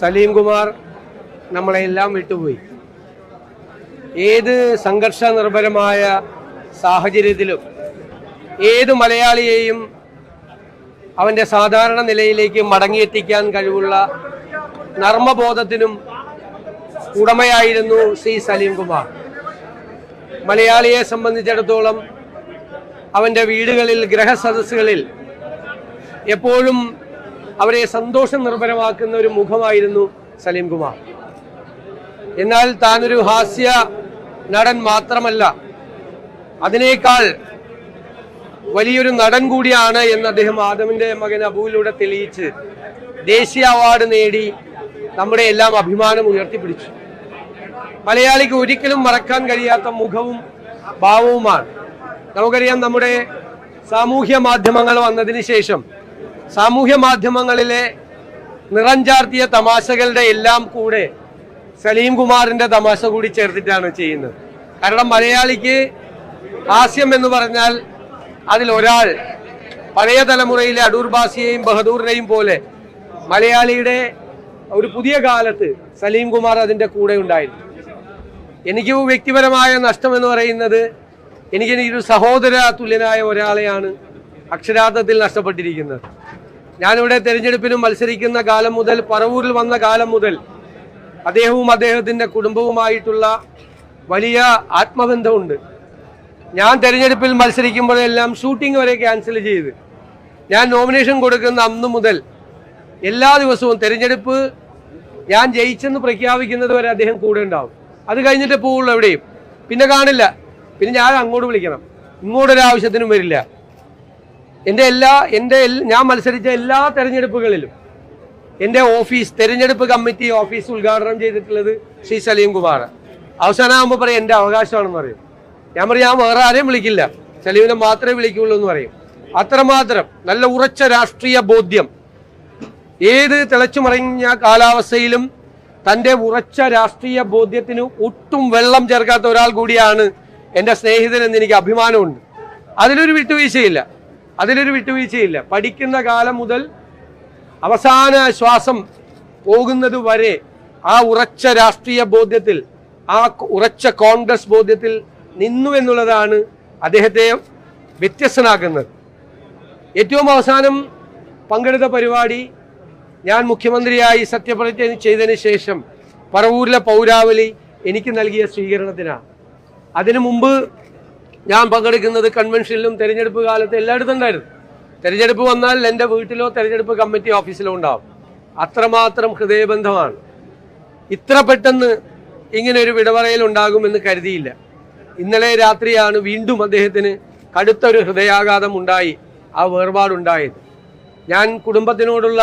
സലീം കുമാർ നമ്മളെല്ലാം വിട്ടുപോയി. ഏത് സംഘർഷ നിർഭരമായ സാഹചര്യത്തിലും ഏത് മലയാളിയെയും അവൻ്റെ സാധാരണ നിലയിലേക്ക് മടങ്ങിയെത്തിക്കാൻ കഴിവുള്ള നർമ്മബോധത്തിനും ഉടമയായിരുന്നു സി സലീം കുമാർ. മലയാളിയെ സംബന്ധിച്ചിടത്തോളം അവൻ്റെ വീടുകളിൽ, ഗ്രഹസദസ്സുകളിൽ എപ്പോഴും അവരെ സന്തോഷം നിർഭരമാക്കുന്ന ഒരു മുഖമായിരുന്നു സലീം കുമാർ. എന്നാൽ താനൊരു ഹാസ്യ നടൻ മാത്രമല്ല, അതിനേക്കാൾ വലിയൊരു നടൻ കൂടിയാണ് എന്ന് അദ്ദേഹം ആദമിൻ്റെ മകൻ അബുവിലൂടെ തെളിയിച്ച് ദേശീയ അവാർഡ് നേടി നമ്മുടെ എല്ലാം അഭിമാനം ഉയർത്തിപ്പിടിച്ചു. മലയാളിക്ക് ഒരിക്കലും മറക്കാൻ കഴിയാത്ത മുഖവും ഭാവവുമാണ്. നമുക്കറിയാം, നമ്മുടെ സാമൂഹ്യ മാധ്യമങ്ങൾ വന്നതിന് ശേഷം സാമൂഹ്യ മാധ്യമങ്ങളിലെ നിറം ചാർത്തിയ തമാശകളുടെ എല്ലാം കൂടെ സലീം കുമാറിൻ്റെ തമാശ കൂടി ചേർത്തിട്ടാണ് ചെയ്യുന്നത്. കാരണം മലയാളിക്ക് ഹാസ്യം എന്ന് പറഞ്ഞാൽ അതിലൊരാൾ പഴയ തലമുറയിലെ അടൂർ ബാസിയെയും ബഹദൂറിനെയും പോലെ മലയാളിയുടെ ഒരു പുതിയ കാലത്ത് സലീം കുമാർ അതിൻ്റെ കൂടെ ഉണ്ടായിരുന്നു. എനിക്ക് വ്യക്തിപരമായ നഷ്ടം എന്ന് പറയുന്നത് എനിക്കൊരു സഹോദര തുല്യനായ ഒരാളെയാണ് അക്ഷരാർത്ഥത്തിൽ നഷ്ടപ്പെട്ടിരിക്കുന്നത്. ഞാനിവിടെ തെരഞ്ഞെടുപ്പിനും മത്സരിക്കുന്ന കാലം മുതൽ, പറവൂരിൽ വന്ന കാലം മുതൽ അദ്ദേഹവും അദ്ദേഹത്തിൻ്റെ കുടുംബവുമായിട്ടുള്ള വലിയ ആത്മബന്ധമുണ്ട്. ഞാൻ തെരഞ്ഞെടുപ്പിൽ മത്സരിക്കുമ്പോഴെല്ലാം ഷൂട്ടിംഗ് വരെ ക്യാൻസൽ ചെയ്ത് ഞാൻ നോമിനേഷൻ കൊടുക്കുന്ന അന്ന് മുതൽ എല്ലാ ദിവസവും തെരഞ്ഞെടുപ്പ് ഞാൻ ജയിച്ചെന്ന് പ്രഖ്യാപിക്കുന്നത് വരെ അദ്ദേഹം കൂടെ ഉണ്ടാവും. അത് കഴിഞ്ഞിട്ട് പോവുള്ളൂ എവിടെയും, പിന്നെ കാണില്ല. പിന്നെ ഞാൻ അങ്ങോട്ട് വിളിക്കണം, ഇങ്ങോട്ടൊരാവശ്യത്തിനും വരില്ല. ഞാൻ മത്സരിച്ച എല്ലാ തെരഞ്ഞെടുപ്പുകളിലും എൻ്റെ ഓഫീസ്, തെരഞ്ഞെടുപ്പ് കമ്മിറ്റി ഓഫീസ് ഉദ്ഘാടനം ചെയ്തിട്ടുള്ളത് ശ്രീ സലീം കുമാർ. അവസാനമാകുമ്പോൾ പറയും എൻ്റെ അവകാശമാണെന്ന് പറയും. ഞാൻ പറയും ഞാൻ വേറെ ആരെയും വിളിക്കില്ല, സലീമിനെ മാത്രമേ വിളിക്കുള്ളൂ എന്ന് പറയും. അത്രമാത്രം നല്ല ഉറച്ച രാഷ്ട്രീയ ബോധ്യം, ഏത് തിളച്ചുമറിഞ്ഞ കാലാവസ്ഥയിലും തൻ്റെ ഉറച്ച രാഷ്ട്രീയ ബോധ്യത്തിന് ഒട്ടും വെള്ളം ചേർക്കാത്ത ഒരാൾ കൂടിയാണ് എൻ്റെ സ്നേഹിതനെന്ന് എനിക്ക് അഭിമാനമുണ്ട്. അതിലൊരു വിട്ടുവീഴ്ചയില്ല. പഠിക്കുന്ന കാലം മുതൽ അവസാന ശ്വാസം പോകുന്നത് വരെ ആ ഉറച്ച രാഷ്ട്രീയ ബോധ്യത്തിൽ, ആ ഉറച്ച കോൺഗ്രസ് ബോധ്യത്തിൽ നിന്നു എന്നുള്ളതാണ് അദ്ദേഹത്തെ വ്യത്യസ്തനാക്കുന്നത്. ഏറ്റവും അവസാനം പങ്കെടുത്ത പരിപാടി ഞാൻ മുഖ്യമന്ത്രിയായി സത്യപ്രതിജ്ഞ ചെയ്തതിന് ശേഷം പറവൂരിലെ പൗരാവലി എനിക്ക് നൽകിയ സ്വീകരണത്തിനാണ്. അതിനു മുമ്പ് ഞാൻ പങ്കെടുക്കുന്നത് കൺവെൻഷനിലും തെരഞ്ഞെടുപ്പ് കാലത്ത് എല്ലായിടത്തും ഉണ്ടായിരുന്നു. തെരഞ്ഞെടുപ്പ് വന്നാൽ എൻ്റെ വീട്ടിലോ തെരഞ്ഞെടുപ്പ് കമ്മിറ്റി ഓഫീസിലോ ഉണ്ടാവും. അത്രമാത്രം ഹൃദയബന്ധമാണ്. ഇത്ര പെട്ടെന്ന് ഇങ്ങനെ ഒരു വിടപറയൽ ഉണ്ടാകുമെന്ന് കരുതിയില്ല. ഇന്നലെ രാത്രിയാണ് വീണ്ടും അദ്ദേഹത്തിന് കടുത്തൊരു ഹൃദയാഘാതം ഉണ്ടായി, ആ വേർപാടുണ്ടായത്. ഞാൻ കുടുംബത്തിനോടുള്ള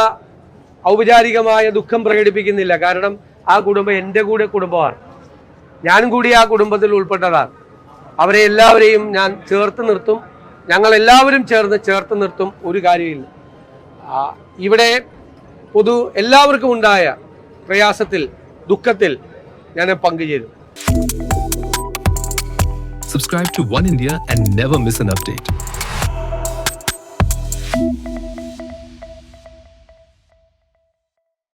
ഔപചാരികമായ ദുഃഖം പ്രകടിപ്പിക്കുന്നില്ല. കാരണം ആ കുടുംബം എൻ്റെ കൂടെ കുടുംബമാണ്, ഞാൻ കൂടി ആ കുടുംബത്തിൽ ഉൾപ്പെട്ടതാണ്. അവരെ എല്ലാവരെയും ഞാൻ ചേർത്ത് നിർത്തും, ഞങ്ങളെല്ലാവരും ചേർത്ത് നിർത്തും. ഒരു കാര്യമില്ല, ഇവിടെ എല്ലാവർക്കും ഉണ്ടായ പ്രയാസത്തിൽ, ദുഃഖത്തിൽ ഞാൻ പങ്കുചേരും. Subscribe to One India and never miss an update.